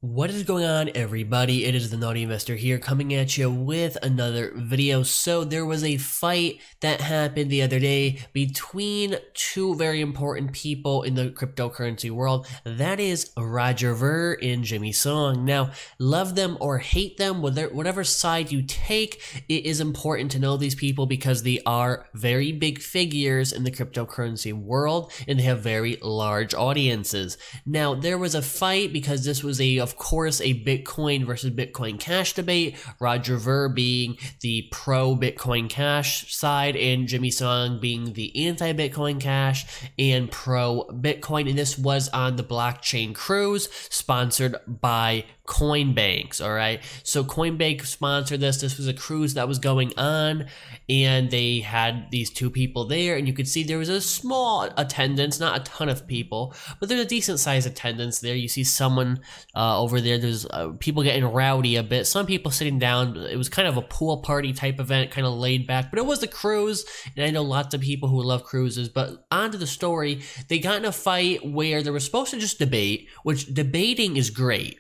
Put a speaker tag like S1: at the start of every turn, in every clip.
S1: What is going on, everybody? It is the Naughty Investor here, coming at you with another video. So there was a fight that happened the other day between two very important people in the cryptocurrency world. That is Roger Ver and Jimmy Song. Now, love them or hate them, whatever side you take, it is important to know these people because they are very big figures in the cryptocurrency world and they have very large audiences. Now, there was a fight because this was of course, a Bitcoin versus Bitcoin Cash debate. Roger Ver being the pro-Bitcoin Cash side and Jimmy Song being the anti-Bitcoin Cash and pro-Bitcoin. And this was on the Blockchain Cruise sponsored by Coinbanks. All right, so Coinbank sponsored this. This was a cruise that was going on, and they had these two people there, and you could see there was a small attendance, not a ton of people, but there's a decent sized attendance there. You see someone over there. There's people getting rowdy a bit. Some people sitting down. It was kind of a pool party type event, kind of laid back, but it was a cruise, and I know lots of people who love cruises. But onto the story, they got in a fight where they were supposed to just debate, which debating is great.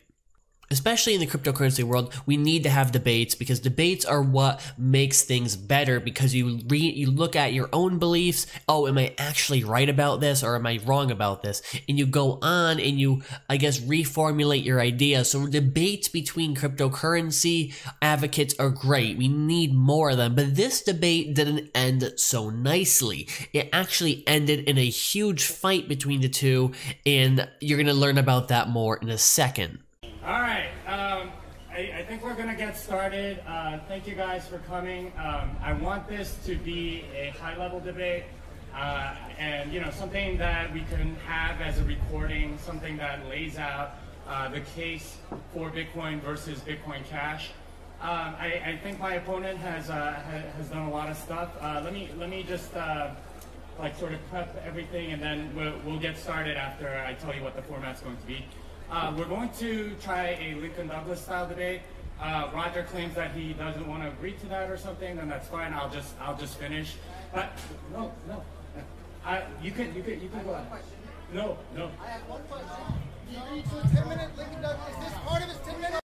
S1: Especially in the cryptocurrency world, we need to have debates because debates are what makes things better, because you look at your own beliefs. Oh, am I actually right about this or am I wrong about this? And you go on and you, I guess, reformulate your idea. So debates between cryptocurrency advocates are great. We need more of them. But this debate didn't end so nicely. It actually ended in a huge fight between the two, and you're going to learn about that more in a second.
S2: All right, I think we're gonna get started. Thank you guys for coming. I want this to be a high-level debate, and something that we can have as a recording, something that lays out the case for Bitcoin versus Bitcoin Cash. I think my opponent has done a lot of stuff. Let me just sort of prep everything, and then we'll get started after I tell you what the format's going to be. We're going to try a Lincoln Douglas style debate. Roger claims that he doesn't want to agree to that or something, then that's fine. I'll just finish. But no. You can go ahead. No.
S3: I have one question. Do you agree to a 10-minute Lincoln Douglas? Is this part of his 10 minutes?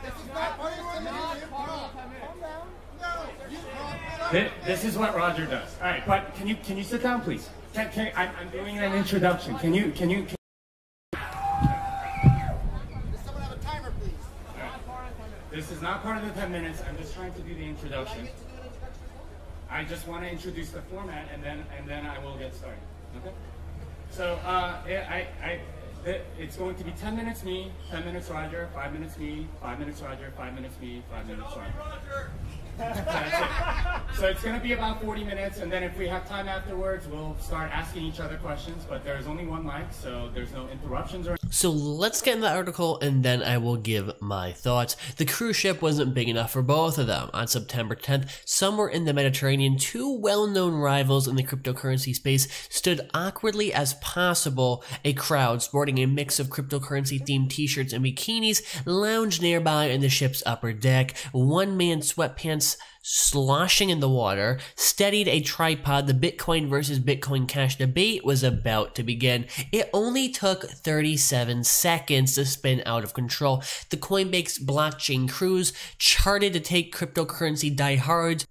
S3: This is not part of his 10 minutes. Calm down.
S2: This is what Roger does. All right, but can you sit down, please? I'm doing an introduction. Can you? This is not part of the 10 minutes. I'm just trying to do the introduction. I just want to introduce the format, and then I will get started. Okay. So it's going to be 10 minutes me, 10 minutes Roger, 5 minutes me, 5 minutes Roger, 5 minutes me, 5 minutes Roger. That's it. So it's going to be about 40 minutes, and then if we have time afterwards, we'll start asking each other questions, but there's only one mic, so there's no interruptions or...
S1: So let's get in the article and then I will give my thoughts. The cruise ship wasn't big enough for both of them. On September 10th, somewhere in the Mediterranean, two well-known rivals in the cryptocurrency space stood awkwardly as possible. A crowd sporting a mix of cryptocurrency-themed t-shirts and bikinis lounged nearby in the ship's upper deck. One man, sweatpants sloshing in the water, steadied a tripod. The Bitcoin versus Bitcoin Cash debate was about to begin. It only took 37 seconds to spin out of control. The Coinbase Blockchain Cruise charted to take cryptocurrency diehards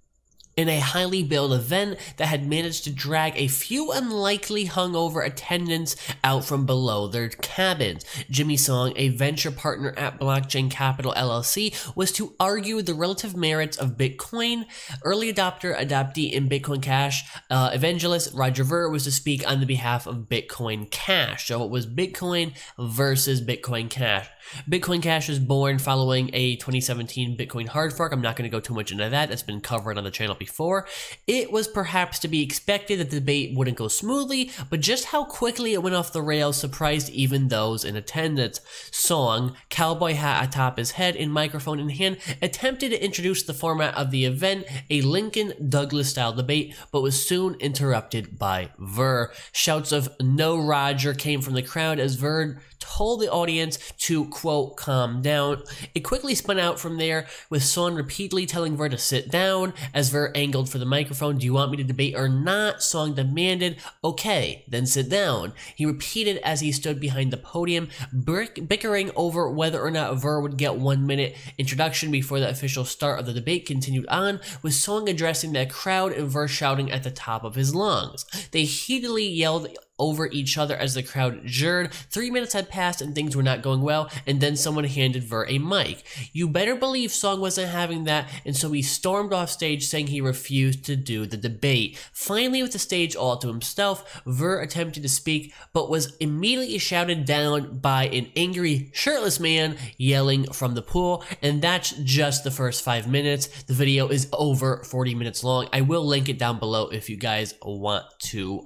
S1: in a highly billed event that had managed to drag a few unlikely hungover attendants out from below their cabins. Jimmy Song, a venture partner at Blockchain Capital LLC, was to argue the relative merits of Bitcoin. Early adoptee in Bitcoin Cash, evangelist Roger Ver was to speak on the behalf of Bitcoin Cash. So it was Bitcoin versus Bitcoin Cash. Bitcoin Cash was born following a 2017 Bitcoin hard fork. I'm not going to go too much into that. That's been covered on the channel before. It was perhaps to be expected that the debate wouldn't go smoothly, but just how quickly it went off the rails surprised even those in attendance. Song, cowboy hat atop his head and microphone in hand, attempted to introduce the format of the event, a Lincoln Douglas style debate, but was soon interrupted by Ver. Shouts of "No Roger" came from the crowd as Ver told the audience to, quote, calm down. It quickly spun out from there, with Song repeatedly telling Ver to sit down. As Ver angled for the microphone, "Do you want me to debate or not?" Song demanded, "Okay, then sit down." He repeated as he stood behind the podium, bickering over whether or not Ver would get 1 minute introduction before the official start of the debate continued on, with Song addressing the crowd and Ver shouting at the top of his lungs. They heatedly yelled over each other as the crowd jeered. 3 minutes had passed and things were not going well, and then someone handed Ver a mic. You better believe Song wasn't having that, and so he stormed off stage saying he refused to do the debate. Finally, with the stage all to himself, Ver attempted to speak, but was immediately shouted down by an angry, shirtless man yelling from the pool, and that's just the first 5 minutes. The video is over 40 minutes long. I will link it down below if you guys want to,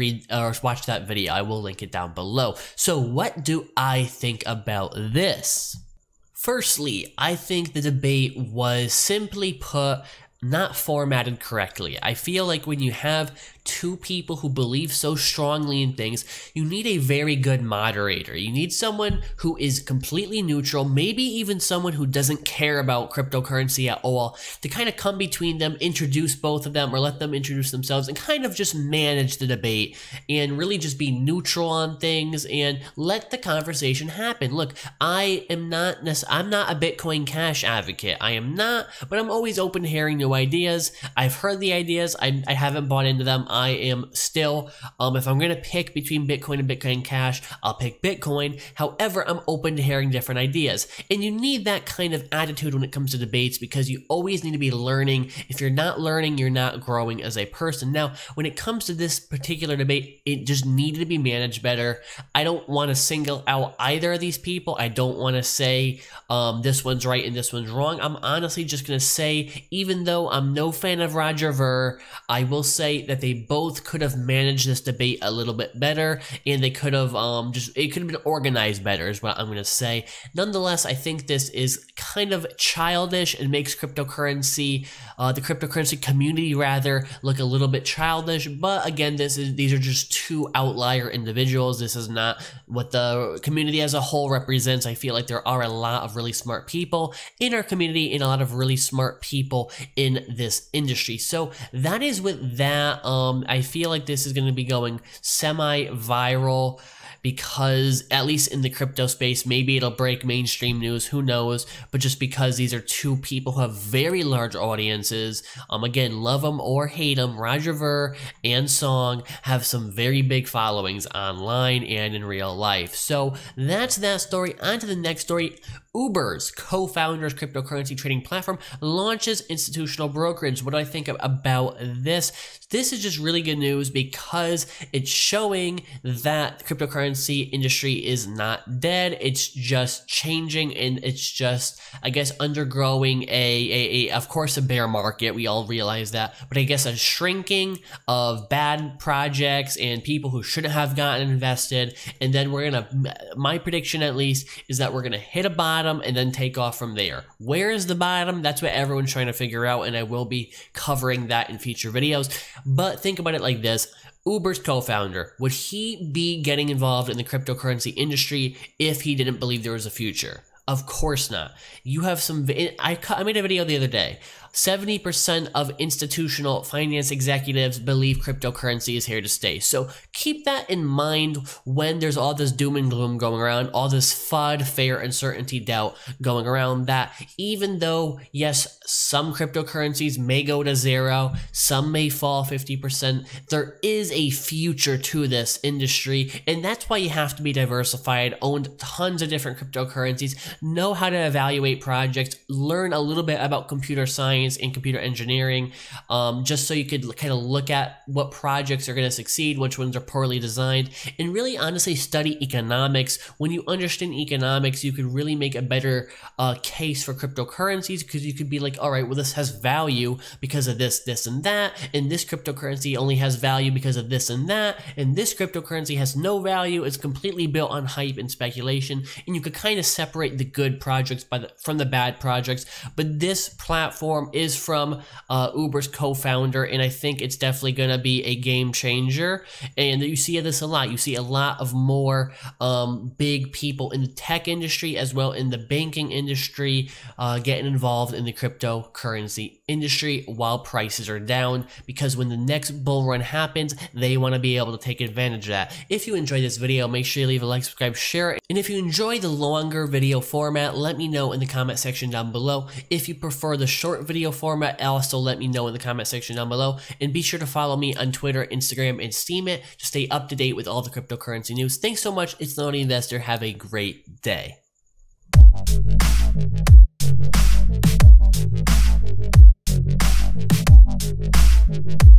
S1: read or watch that video. I will link it down below. So what do I think about this? Firstly, I think the debate was, simply put, not formatted correctly. I feel like when you have two people who believe so strongly in things, you need a very good moderator. You need someone who is completely neutral, maybe even someone who doesn't care about cryptocurrency at all, to kind of come between them, introduce both of them, or let them introduce themselves, and kind of just manage the debate and really just be neutral on things and let the conversation happen. Look, I'm not a Bitcoin Cash advocate. I am not, but I'm always open to hearing new ideas. I've heard the ideas. I haven't bought into them. I am still, if I'm going to pick between Bitcoin and Bitcoin Cash, I'll pick Bitcoin. However, I'm open to hearing different ideas. And you need that kind of attitude when it comes to debates, because you always need to be learning. If you're not learning, you're not growing as a person. Now, when it comes to this particular debate, it just needed to be managed better. I don't want to single out either of these people. I don't want to say this one's right and this one's wrong. I'm honestly just going to say, even though I'm no fan of Roger Ver, I will say that they both could have managed this debate a little bit better, and they could have it could have been organized better is what I'm going to say. Nonetheless, I think this is kind of childish and makes cryptocurrency, the cryptocurrency community rather, look a little bit childish. But again, these are just two outlier individuals. This is not what the community as a whole represents. I feel like there are a lot of really smart people in our community and a lot of really smart people in this industry. So that is with that. I feel like this is going to be going semi-viral, because at least in the crypto space, maybe it'll break mainstream news, who knows, but just because these are two people who have very large audiences, again, love them or hate them, Roger Ver and Song have some very big followings online and in real life. So that's that story. On to the next story. Uber's co-founder's cryptocurrency trading platform launches institutional brokerage. What do I think about this? This is just really good news, because it's showing that the cryptocurrency industry is not dead. It's just changing, and it's just, I guess, undergoing of course, a bear market. We all realize that, but I guess a shrinking of bad projects and people who shouldn't have gotten invested. And then my prediction at least is that we're gonna hit a bottom and then take off from there. Where is the bottom? That's what everyone's trying to figure out, and I will be covering that in future videos. But think about it like this. Uber's co-founder, would he be getting involved in the cryptocurrency industry if he didn't believe there was a future? Of course not. You have some, I made a video the other day. 70% of institutional finance executives believe cryptocurrency is here to stay. So keep that in mind when there's all this doom and gloom going around, all this FUD, fear, uncertainty, doubt going around, that even though, yes, some cryptocurrencies may go to zero, some may fall 50%, there is a future to this industry, and that's why you have to be diversified, own tons of different cryptocurrencies, know how to evaluate projects, learn a little bit about computer science and computer engineering, just so you could kind of look at what projects are going to succeed, which ones are poorly designed, and really honestly study economics. When you understand economics, you could really make a better case for cryptocurrencies, because you could be like, all right, well, this has value because of this, this, and that, and this cryptocurrency only has value because of this and that, and this cryptocurrency has no value, it's completely built on hype and speculation, and you could kind of separate the good projects from the bad projects. But this platform is from Uber's co-founder, and I think it's definitely going to be a game changer. And you see this a lot. You see a lot of more big people in the tech industry as well in the banking industry getting involved in the cryptocurrency industry while prices are down, because when the next bull run happens, they want to be able to take advantage of that. If you enjoyed this video, make sure you leave a like, subscribe, share it. And if you enjoy the longer video format, let me know in the comment section down below. If you prefer the short video format, also let me know in the comment section down below. And be sure to follow me on Twitter, Instagram, and Steemit to stay up to date with all the cryptocurrency news. Thanks so much. It's the Noti Investor. Have a great day.
S3: Thank you.